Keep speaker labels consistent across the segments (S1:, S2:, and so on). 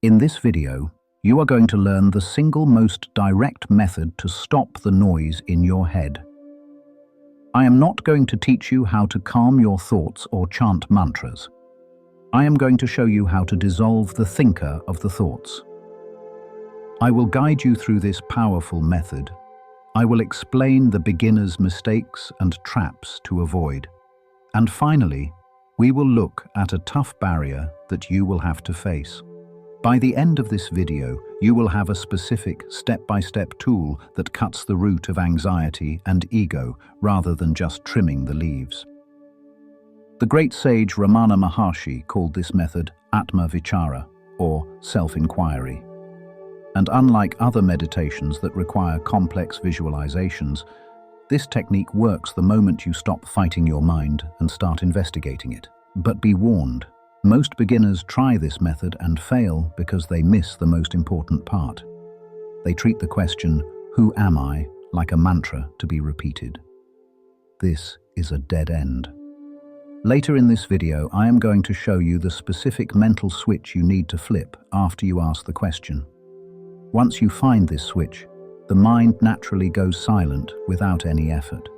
S1: In this video, you are going to learn the single most direct method to stop the noise in your head. I am not going to teach you how to calm your thoughts or chant mantras. I am going to show you how to dissolve the thinker of the thoughts. I will guide you through this powerful method. I will explain the beginner's mistakes and traps to avoid. And finally, we will look at a tough barrier that you will have to face. By the end of this video, you will have a specific step-by-step tool that cuts the root of anxiety and ego rather than just trimming the leaves. The great sage Ramana Maharshi called this method Atma Vichara, or self-inquiry. And unlike other meditations that require complex visualizations, this technique works the moment you stop fighting your mind and start investigating it. But be warned, most beginners try this method and fail because they miss the most important part. They treat the question, "Who am I?" like a mantra to be repeated. This is a dead end. Later in this video, I am going to show you the specific mental switch you need to flip after you ask the question. Once you find this switch, the mind naturally goes silent without any effort.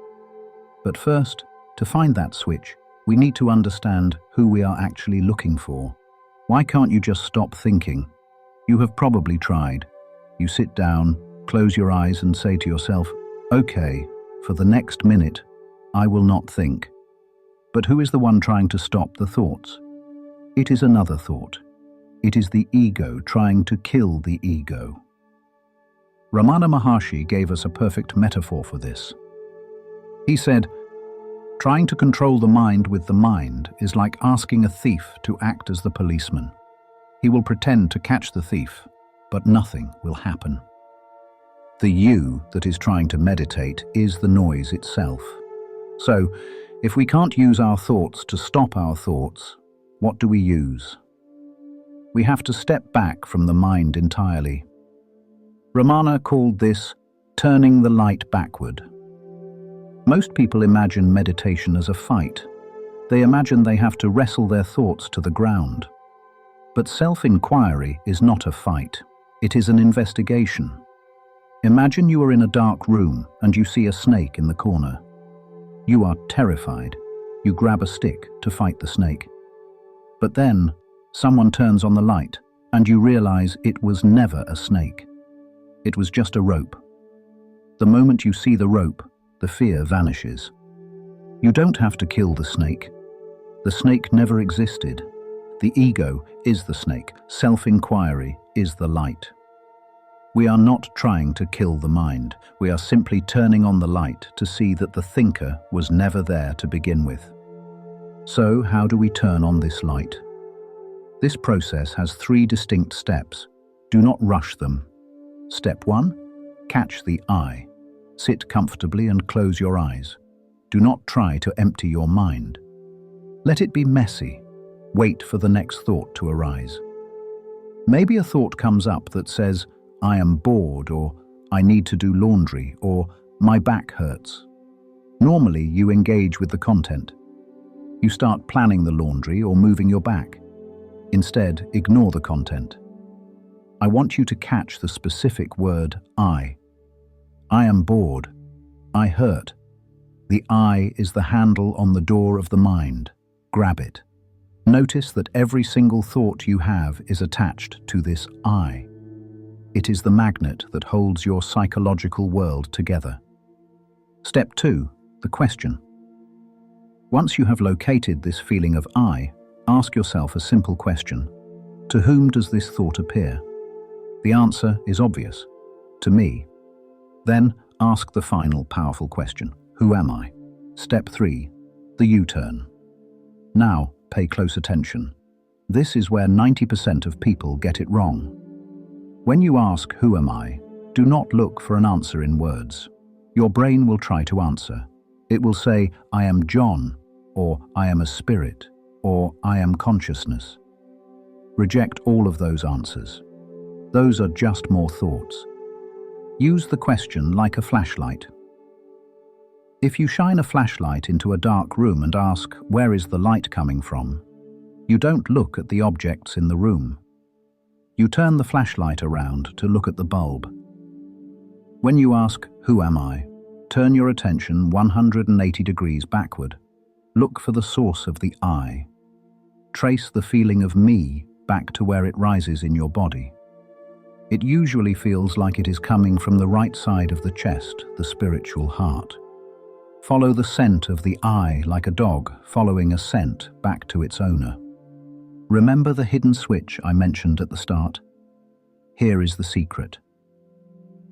S1: But first, to find that switch, we need to understand who we are actually looking for. Why can't you just stop thinking? You have probably tried. You sit down, close your eyes and say to yourself, "Okay, for the next minute, I will not think." But who is the one trying to stop the thoughts? It is another thought. It is the ego trying to kill the ego. Ramana Maharshi gave us a perfect metaphor for this. He said, "Trying to control the mind with the mind is like asking a thief to act as the policeman. He will pretend to catch the thief, but nothing will happen." The you that is trying to meditate is the noise itself. So, if we can't use our thoughts to stop our thoughts, what do we use? We have to step back from the mind entirely. Ramana called this turning the light backward. Most people imagine meditation as a fight. They imagine they have to wrestle their thoughts to the ground. But self-inquiry is not a fight. It is an investigation. Imagine you are in a dark room and you see a snake in the corner. You are terrified. You grab a stick to fight the snake. But then, someone turns on the light and you realize it was never a snake. It was just a rope. The moment you see the rope, the fear vanishes. You don't have to kill the snake. The snake never existed. The ego is the snake. Self-inquiry is the light. We are not trying to kill the mind. We are simply turning on the light to see that the thinker was never there to begin with. So, how do we turn on this light? This process has 3 distinct steps. Do not rush them. Step 1. Catch the I. Sit comfortably and close your eyes. Do not try to empty your mind. Let it be messy. Wait for the next thought to arise. Maybe a thought comes up that says, "I am bored," or "I need to do laundry," or "My back hurts." Normally, you engage with the content. You start planning the laundry or moving your back. Instead, ignore the content. I want you to catch the specific word I. I am bored. I hurt. The I is the handle on the door of the mind. Grab it. Notice that every single thought you have is attached to this I. It is the magnet that holds your psychological world together. Step 2. The question. Once you have located this feeling of I, ask yourself a simple question. To whom does this thought appear? The answer is obvious. To me. Then ask the final powerful question. Who am I? Step 3. The U-turn. Now, pay close attention. This is where 90% of people get it wrong. When you ask, "Who am I?" do not look for an answer in words. Your brain will try to answer. It will say, "I am John," or "I am a spirit," or "I am consciousness." Reject all of those answers. Those are just more thoughts. Use the question like a flashlight. If you shine a flashlight into a dark room and ask, "Where is the light coming from?" you don't look at the objects in the room. You turn the flashlight around to look at the bulb. When you ask, "Who am I?" turn your attention 180 degrees backward. Look for the source of the I. Trace the feeling of me back to where it rises in your body. It usually feels like it is coming from the right side of the chest, the spiritual heart. Follow the scent of the I like a dog following a scent back to its owner. Remember the hidden switch I mentioned at the start? Here is the secret.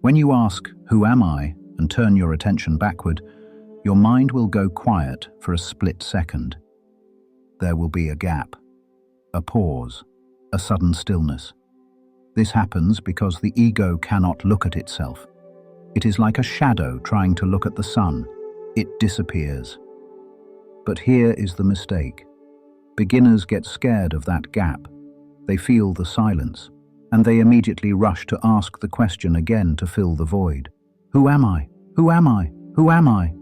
S1: When you ask, "Who am I?" and turn your attention backward, your mind will go quiet for a split second. There will be a gap, a pause, a sudden stillness. This happens because the ego cannot look at itself. It is like a shadow trying to look at the sun. It disappears. But here is the mistake. Beginners get scared of that gap. They feel the silence, and they immediately rush to ask the question again to fill the void. Who am I? Who am I? Who am I?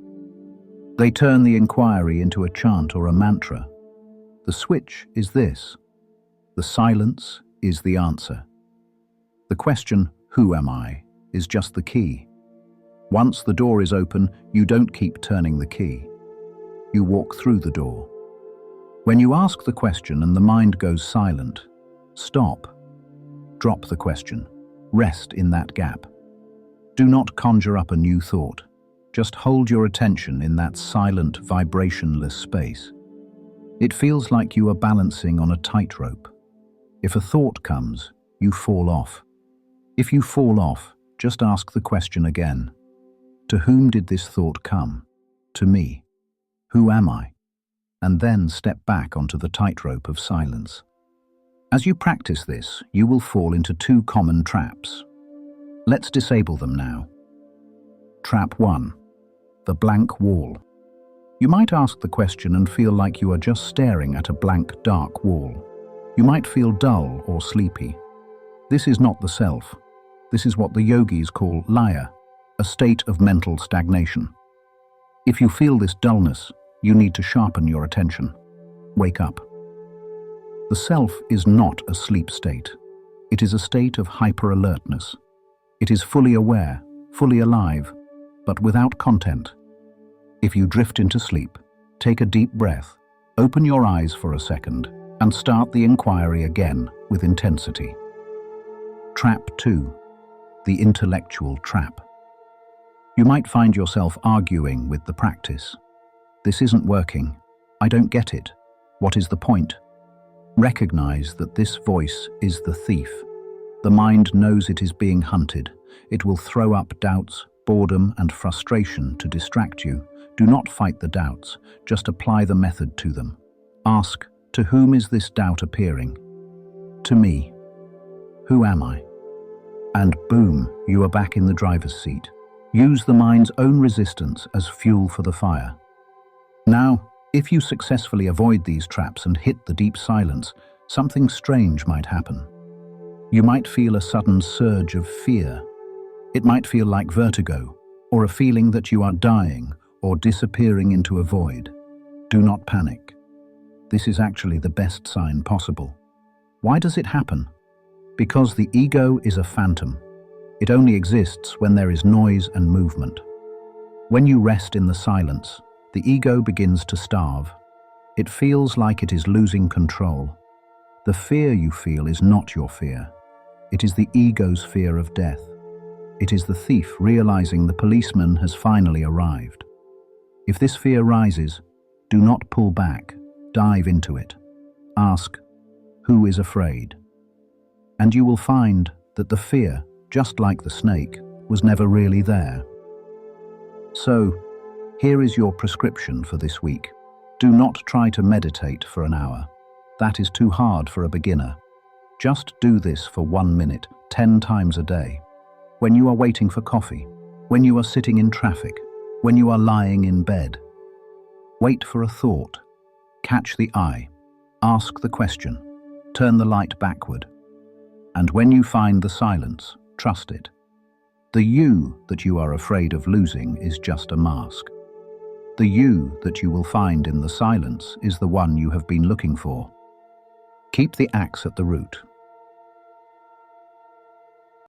S1: They turn the inquiry into a chant or a mantra. The switch is this. The silence is the answer. The question, "Who am I?" is just the key. Once the door is open, you don't keep turning the key. You walk through the door. When you ask the question and the mind goes silent, stop. Drop the question. Rest in that gap. Do not conjure up a new thought. Just hold your attention in that silent, vibrationless space. It feels like you are balancing on a tightrope. If a thought comes, you fall off. If you fall off, just ask the question again. To whom did this thought come? To me. Who am I? And then step back onto the tightrope of silence. As you practice this, you will fall into two common traps. Let's disable them now. Trap 1. The blank wall. You might ask the question and feel like you are just staring at a blank, dark wall. You might feel dull or sleepy. This is not the self. This is what the yogis call laya, a state of mental stagnation. If you feel this dullness, you need to sharpen your attention. Wake up. The self is not a sleep state. It is a state of hyper-alertness. It is fully aware, fully alive, but without content. If you drift into sleep, take a deep breath, open your eyes for a second, and start the inquiry again with intensity. Trap 2. The intellectual trap. You might find yourself arguing with the practice. This isn't working. I don't get it. What is the point? Recognize that this voice is the thief. The mind knows it is being hunted. It will throw up doubts, boredom, and frustration to distract you. Do not fight the doubts. Just apply the method to them. Ask, to whom is this doubt appearing? To me. Who am I? And boom, you are back in the driver's seat. Use the mind's own resistance as fuel for the fire. Now, if you successfully avoid these traps and hit the deep silence, something strange might happen. You might feel a sudden surge of fear. It might feel like vertigo, or a feeling that you are dying or disappearing into a void. Do not panic. This is actually the best sign possible. Why does it happen? Because the ego is a phantom. It only exists when there is noise and movement. When you rest in the silence, the ego begins to starve. It feels like it is losing control. The fear you feel is not your fear. It is the ego's fear of death. It is the thief realizing the policeman has finally arrived. If this fear rises, do not pull back. Dive into it. Ask, who is afraid? And you will find that the fear, just like the snake, was never really there. So, here is your prescription for this week. Do not try to meditate for an hour. That is too hard for a beginner. Just do this for 1 minute, 10 times a day. When you are waiting for coffee, when you are sitting in traffic, when you are lying in bed. Wait for a thought. Catch the eye. Ask the question. Turn the light backward. And when you find the silence, trust it. The you that you are afraid of losing is just a mask. The you that you will find in the silence is the one you have been looking for. Keep the axe at the root.